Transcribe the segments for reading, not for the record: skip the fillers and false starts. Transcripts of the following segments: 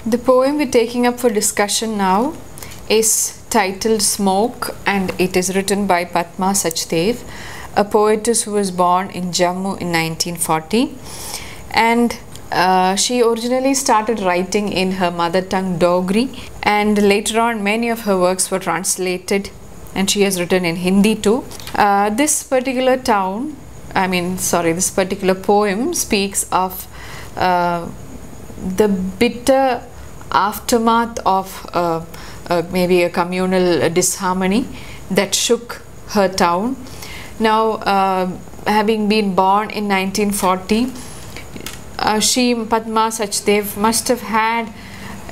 The poem we're taking up for discussion now is titled Smoke, and it is written by Padma Sachdev, a poetess who was born in Jammu in 1940. And she originally started writing in her mother tongue Dogri, and later on many of her works were translated, and she has written in Hindi too. This particular poem speaks of the bitter aftermath of maybe a communal disharmony that shook her town. Now, having been born in 1940, Padma Sachdev, must have had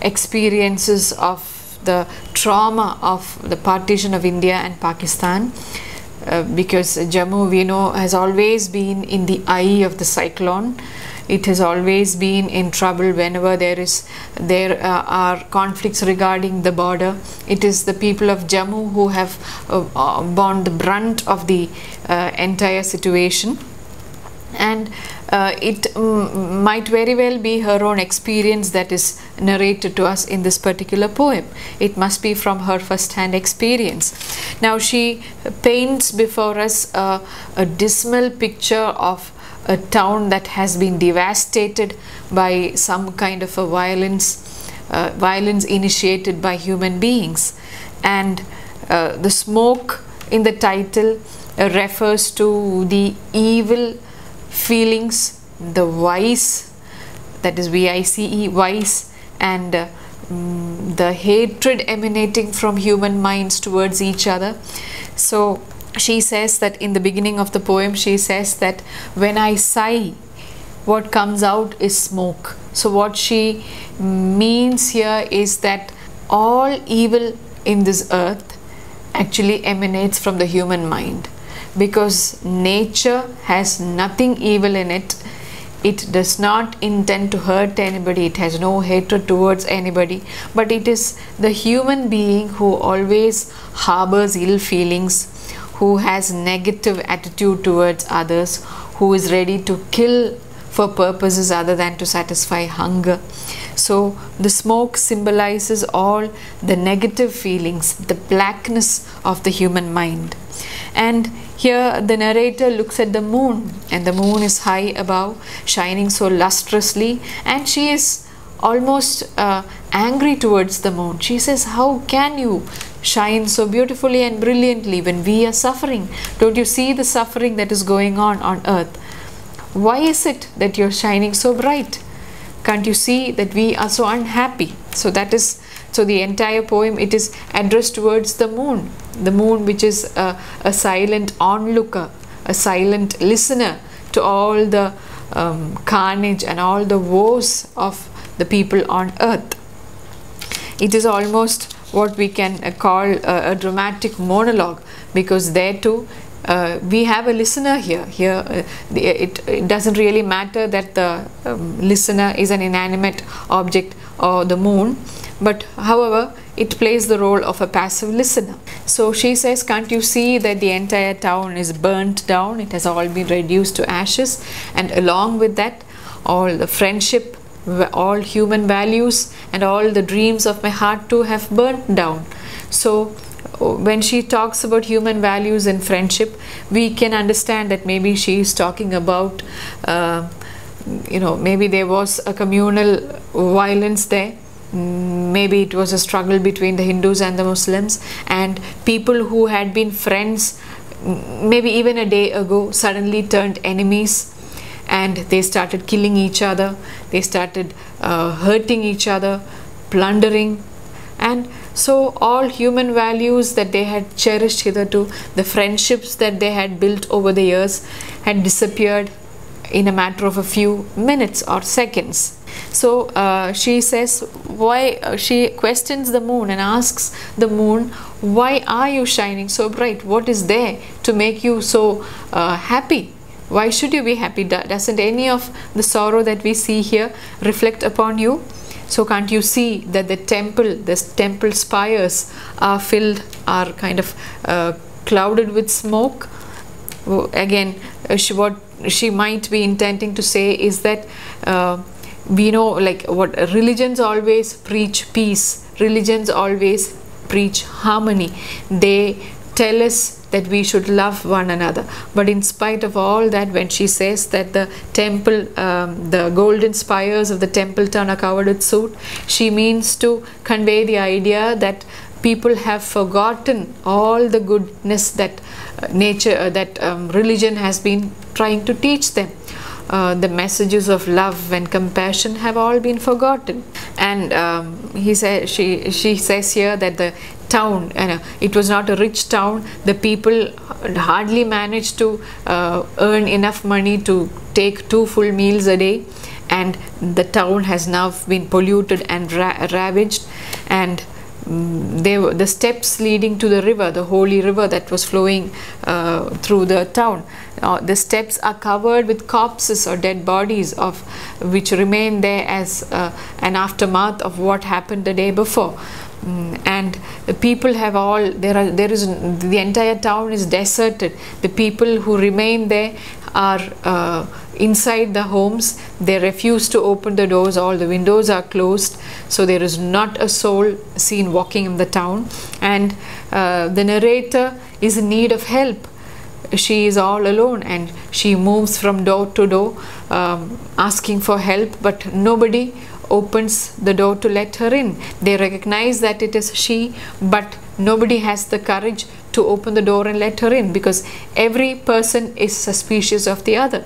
experiences of the trauma of the partition of India and Pakistan, because Jammu, we know, has always been in the eye of the cyclone. It has always been in trouble whenever there are conflicts regarding the border. It is the people of Jammu who have borne the brunt of the entire situation, and it might very well be her own experience that is narrated to us in this particular poem. It must be from her first-hand experience. Now she paints before us a dismal picture of a town that has been devastated by some kind of a violence initiated by human beings, and the smoke in the title refers to the evil feelings, the vice, that is VICE, vice, and the hatred emanating from human minds towards each other. So she says that in the beginning of the poem, she says that when I sigh, what comes out is smoke. So what she means here is that all evil in this earth actually emanates from the human mind, because nature has nothing evil in it. It does not intend to hurt anybody. It has no hatred towards anybody, but it is the human being who always harbors ill feelings, who has negative attitude towards others, who is ready to kill for purposes other than to satisfy hunger. So the smoke symbolizes all the negative feelings, the blackness of the human mind. And here the narrator looks at the moon, and the moon is high above, shining so lustrously, and she is almost angry towards the moon. She says, how can you shine so beautifully and brilliantly when we are suffering? Don't you see the suffering that is going on earth? Why is it that you're shining so bright? Can't you see that we are so unhappy? So the entire poem, it is addressed towards the moon which is a silent onlooker, a silent listener to all the carnage and all the woes of the people on earth. It is almost what we can call a dramatic monologue, because there too we have a listener here. It doesn't really matter that the listener is an inanimate object or the moon, but however it plays the role of a passive listener. So she says, can't you see that the entire town is burnt down? It has all been reduced to ashes, and along with that all the friendship, all human values, and all the dreams of my heart too have burnt down. So when she talks about human values and friendship, we can understand that maybe she is talking about maybe there was a communal violence there. Maybe it was a struggle between the Hindus and the Muslims, and people who had been friends maybe even a day ago suddenly turned enemies, and they started killing each other, they started hurting each other, plundering, and so all human values that they had cherished hitherto, the friendships that they had built over the years, had disappeared in a matter of a few minutes or seconds. So she says, she questions the moon and asks the moon, why are you shining so bright? What is there to make you so happy? Why should you be happy? Doesn't any of the sorrow that we see here reflect upon you? So can't you see that the temple spires are kind of clouded with smoke? Again, what she might be intending to say is that we know, like, what religions always preach peace, religions always preach harmony. They tell us that we should love one another. But in spite of all that, when she says that the temple, the golden spires of the temple town are covered with soot, she means to convey the idea that people have forgotten all the goodness that religion has been trying to teach them. The messages of love and compassion have all been forgotten. And she says here that the town, it was not a rich town. The people hardly managed to earn enough money to take 2 full meals a day, and the town has now been polluted and ravaged. And the steps leading to the river, the holy river that was flowing through the town, the steps are covered with corpses or dead bodies of which remain there as an aftermath of what happened the day before. And the people have all, the entire town is deserted. The people who remain there are inside the homes. They refuse to open the doors. All the windows are closed, so there is not a soul seen walking in the town. And the narrator is in need of help. She is all alone, and she moves from door to door asking for help, but nobody opens the door to let her in. They recognize that it is she, but nobody has the courage to open the door and let her in, because every person is suspicious of the other,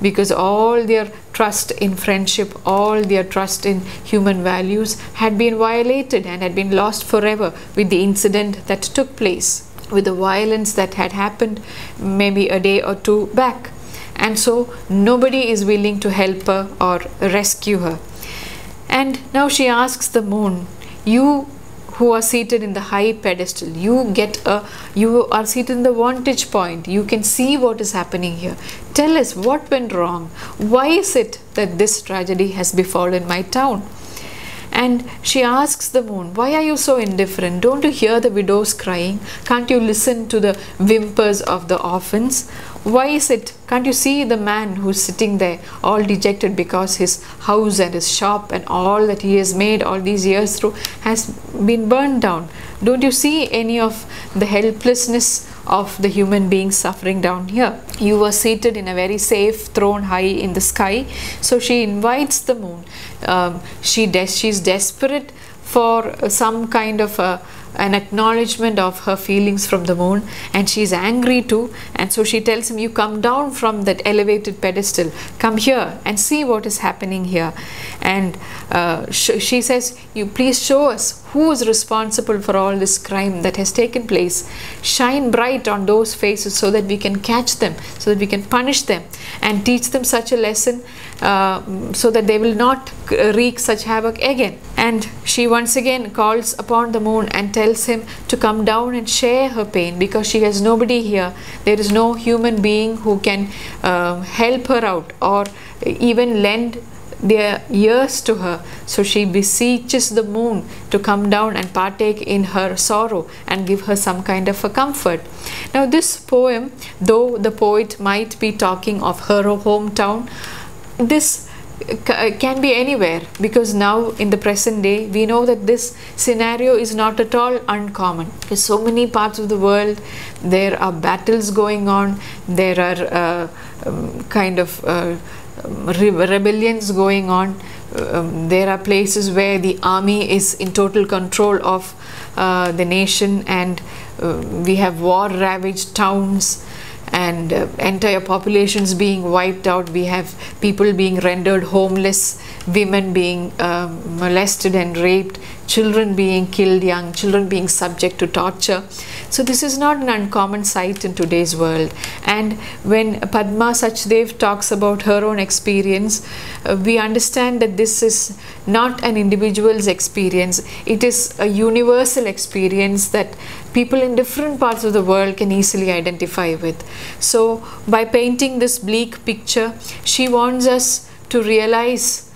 because all their trust in friendship, all their trust in human values had been violated and had been lost forever with the incident that took place, with the violence that had happened maybe a day or 2 back. And so nobody is willing to help her or rescue her. And now she asks the moon, you who are seated in the high pedestal, you are seated in the vantage point, you can see what is happening here. Tell us what went wrong. Why is it that this tragedy has befallen my town? And she asks the moon, why are you so indifferent? Don't you hear the widows crying? Can't you listen to the whimpers of the orphans? Why is it? Can't you see the man who's sitting there all dejected because his house and his shop and all that he has made all these years through has been burned down? Don't you see any of the helplessness of the human beings suffering down here? You were seated in a very safe throne high in the sky. So she invites the moon. She's desperate for some kind of an acknowledgement of her feelings from the moon, and she's angry too. And so she tells him, you come down from that elevated pedestal, come here and see what is happening here. And she says, you please show us who is responsible for all this crime that has taken place. Shine bright on those faces so that we can catch them, so that we can punish them and teach them such a lesson so that they will not wreak such havoc again. And she once again calls upon the moon and tells him to come down and share her pain, because she has nobody here. There is no human being who can help her out or even lend their ears to her. So she beseeches the moon to come down and partake in her sorrow and give her some kind of a comfort. Now this poem, though the poet might be talking of her hometown, this can be anywhere, because now in the present day we know that this scenario is not at all uncommon. In so many parts of the world there are battles going on, there are rebellions going on. There are places where the army is in total control of the nation, and we have war-ravaged towns and entire populations being wiped out. We have people being rendered homeless, women being molested and raped, children being killed, young children being subject to torture. So this is not an uncommon sight in today's world. And when Padma Sachdev talks about her own experience, we understand that this is not an individual's experience. It is a universal experience that people in different parts of the world can easily identify with. So by painting this bleak picture, she wants us to realize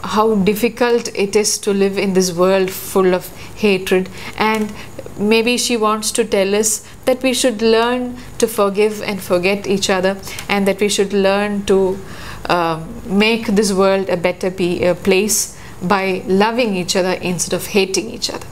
how difficult it is to live in this world full of hatred, and maybe she wants to tell us that we should learn to forgive and forget each other, and that we should learn to make this world a better place by loving each other instead of hating each other.